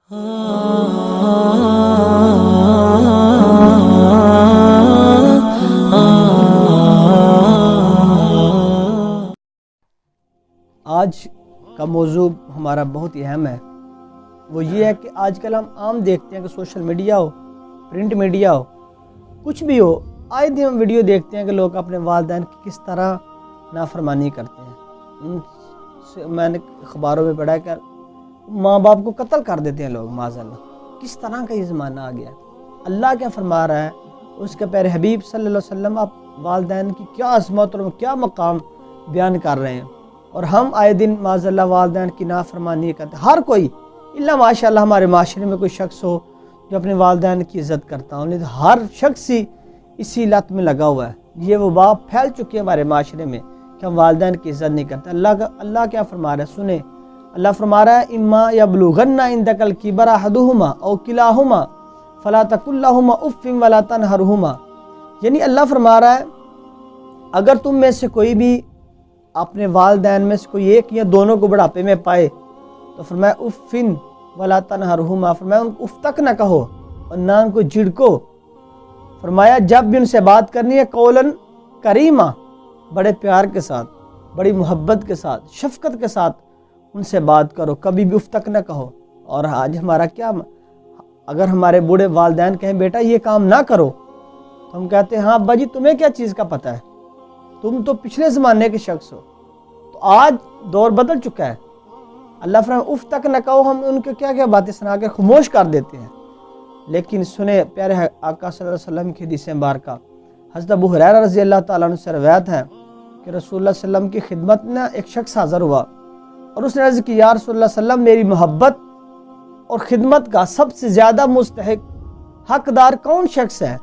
آج کا موضوع ہمارا بہت ہی اہم ہے۔ وہ یہ ہے کہ آج کل ہم عام دیکھتے ہیں کہ سوشل میڈیا ہو، پرنٹ میڈیا ہو، کچھ بھی ہو، آئے دن ہم ویڈیو دیکھتے ہیں کہ لوگ اپنے والدین کی کس طرح نافرمانی کرتے ہیں۔ میں نے اخباروں میں پڑھا کہ ماں باپ کو قتل کر دیتے ہیں لوگ، معاذ اللہ۔ کس طرح کا یہ زمانہ آ گیا ہے؟ اللہ کیا فرما رہا ہے؟ اس کے پیارے حبیب صلی اللہ علیہ وسلم آپ والدین کی کیا عظمت اور کیا مقام بیان کر رہے ہیں، اور ہم آئے دن معاذ اللہ والدین کی نافرمانی کرتے ہیں۔ ہر کوئی اللہ ماشاء اللہ ہمارے معاشرے میں کوئی شخص ہو جو اپنے والدین کی عزت کرتا ہو، لیکن ہر شخص ہی اسی لت میں لگا ہوا ہے۔ یہ وہ بات پھیل چکی ہے ہمارے معاشرے میں کہ ہم والدین کی عزت نہیں کرتے۔ اللہ کیا فرما رہا ہے؟ سنیں، اللہ فرما رہا ہے اما یبلغن عندک الکبر احدہما او کلاہما فلا تقل لہما اف ولا تنہرہما۔ یعنی اللہ فرما رہا ہے اگر تم میں سے کوئی بھی اپنے والدین میں سے کوئی ایک یا دونوں کو بڑھاپے میں پائے تو فرمایا افن ولا تنہرہما، فرمایا ان کو اف تک نہ کہو اور نہ ان کو جھڑکو۔ فرمایا جب بھی ان سے بات کرنی ہے قولن کریما، بڑے پیار کے ساتھ، بڑی محبت کے ساتھ، شفقت کے ساتھ ان سے بات کرو، کبھی بھی اف تک نہ کہو۔ اور آج ہمارا کیا، اگر ہمارے بوڑھے والدین کہیں بیٹا یہ کام نہ کرو تو ہم کہتے ہیں ہاں ابا جی تمہیں کیا چیز کا پتہ ہے، تم تو پچھلے زمانے کے شخص ہو۔ تو آج دور بدل چکا ہے۔ اللہ فرمائے اف تک نہ کہو، ہم ان کے کیا کیا باتیں سنا کے خاموش کر دیتے ہیں۔ لیکن سنیں پیارے آقا صلی اللہ علیہ وسلم کی حدیث مبارکہ، حضرت ابو ہریرہ رضی اللہ تعالیٰ عنہ سے روایت ہے کہ رسول اللہ صلی اللہ علیہ وسلم کی خدمت میں ایک شخص حاضر ہوا اور اس نے عرض کی یا رسول اللہ صلی اللہ علیہ وسلم میری محبت اور خدمت کا سب سے زیادہ مستحق حقدار کون شخص ہے؟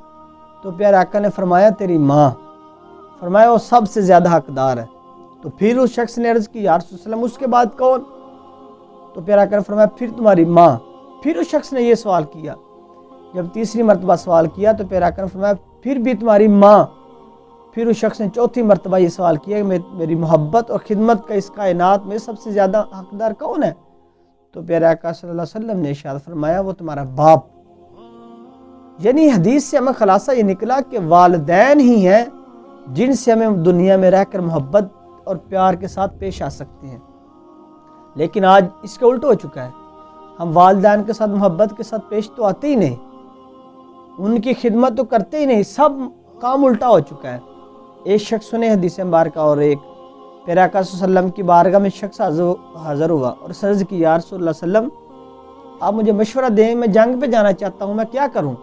تو پیارے آقا نے فرمایا تیری ماں۔ فرمایا وہ سب سے زیادہ حقدار ہے۔ تو پھر اس شخص نے عرض کی یا رسول اللہ صلی اللہ علیہ وسلم اس کے بعد کون؟ تو پیارے آقا نے فرمایا پھر تمہاری ماں۔ پھر اس شخص نے یہ سوال کیا، جب تیسری مرتبہ سوال کیا تو پیارے آقا نے فرمایا پھر بھی تمہاری ماں۔ پھر اس شخص نے چوتھی مرتبہ یہ سوال کیا کہ میری محبت اور خدمت کا اس کائنات میں سب سے زیادہ حقدار کون ہے؟ تو پیارے آقا صلی اللہ علیہ وسلم نے ارشاد فرمایا وہ تمہارا باپ۔ یعنی حدیث سے ہمیں خلاصہ یہ نکلا کہ والدین ہی ہیں جن سے ہمیں دنیا میں رہ کر محبت اور پیار کے ساتھ پیش آ سکتے ہیں۔ لیکن آج اس کا الٹ ہو چکا ہے، ہم والدین کے ساتھ محبت کے ساتھ پیش تو آتے ہی نہیں، ان کی خدمت تو کرتے ہی نہیں، سب کام الٹا ہو چکا ہے۔ ایک شخص نے حدیث مبارکہ اور ایک پیارے آقا صلی اللہ علیہ وسلم کی بارگاہ میں شخص حاضر ہوا اور عرض کی یا رسول اللہ صلی اللہ علیہ وسلم آپ مجھے مشورہ دیں، میں جنگ پہ جانا چاہتا ہوں، میں کیا کروں؟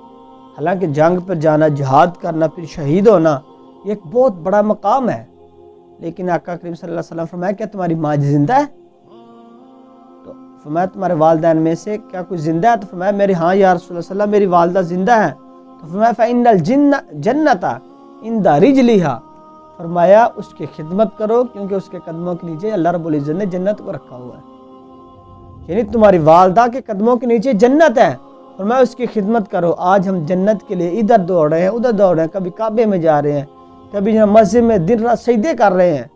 حالانکہ جنگ پر جانا، جہاد کرنا، پھر شہید ہونا یہ ایک بہت بڑا مقام ہے، لیکن آقا کریم صلی اللہ علیہ وسلم فرمایا کیا تمہاری ماں زندہ ہے؟ تو فرمایا تمہارے والدین میں سے کیا کوئی زندہ ہے؟ تو فرمایا میرے ہاں یا رسول اللہ صلی اللہ علیہ وسلم میری والدہ زندہ ہے۔ تو فرمایا فَإِنَّ الْجَنَّةَ عِنْدَ رِجْلِهَا، فرمایا اس کی خدمت کرو کیونکہ اس کے قدموں کے نیچے اللہ رب العزت نے جنت کو رکھا ہوا ہے۔ یعنی تمہاری والدہ کے قدموں کے نیچے جنت ہے، فرمایا اس کی خدمت کرو۔ آج ہم جنت کے لیے ادھر دوڑ رہے ہیں، ادھر دوڑ رہے ہیں، کبھی کعبے میں جا رہے ہیں، کبھی مسجد میں دن رات سجدے کر رہے ہیں،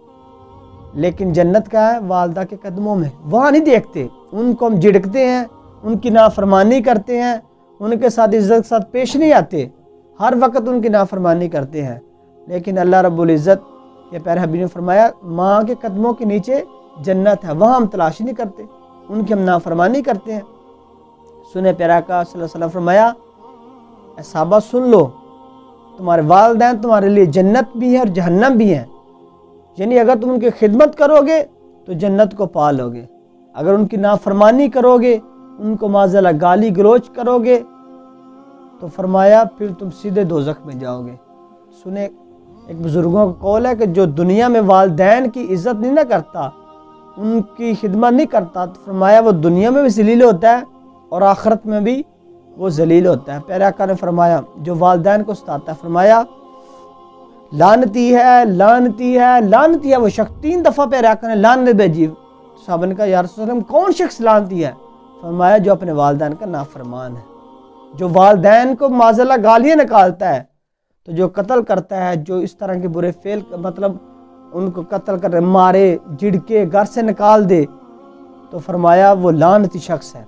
لیکن جنت کا ہے والدہ کے قدموں میں، وہاں نہیں دیکھتے، ان کو ہم جھڑکتے ہیں، ان کی نافرمانی کرتے ہیں، ان کے ساتھ عزت کے ساتھ پیش نہیں آتے، ہر وقت ان کی نافرمانی کرتے ہیں۔ لیکن اللہ رب العزت یہ پیارے حبیب نے فرمایا ماں کے قدموں کے نیچے جنت ہے، وہاں ہم تلاش نہیں کرتے، ان کی ہم نافرمانی کرتے ہیں۔ سنے پیارے آقا صلی اللہ علیہ وسلم فرمایا اے صحابہ سن لو، تمہارے والدین تمہارے لیے جنت بھی ہیں اور جہنم بھی ہیں۔ یعنی اگر تم ان کی خدمت کرو گے تو جنت کو پا لو گے، اگر ان کی نافرمانی کرو گے، ان کو معاذ اللہ گالی گلوچ کرو گے تو فرمایا پھر تم سیدھے دوزخ میں جاؤ گے۔ سنے ایک بزرگوں کا قول ہے کہ جو دنیا میں والدین کی عزت نہیں نہ کرتا، ان کی خدمت نہیں کرتا، تو فرمایا وہ دنیا میں بھی ذلیل ہوتا ہے اور آخرت میں بھی وہ ذلیل ہوتا ہے۔ پیارے آقا نے فرمایا جو والدین کو ستاتا ہے، فرمایا لعنتی ہے، لعنتی ہے، لعنتی ہے وہ شخص۔ 3 دفعہ پیارے آقا نے لعنت بھیجی۔ صحابہ نے کہا یا رسول اللہ کون شخص لعنتی ہے؟ فرمایا جو اپنے والدین کا نافرمان ہے، جو والدین کو معاذ اللہ گالیاں نکالتا ہے، تو جو قتل کرتا ہے، جو اس طرح کے برے فعل مطلب ان کو قتل کر مارے، جھڑکے، گھر سے نکال دے، تو فرمایا وہ لعنتی شخص ہے۔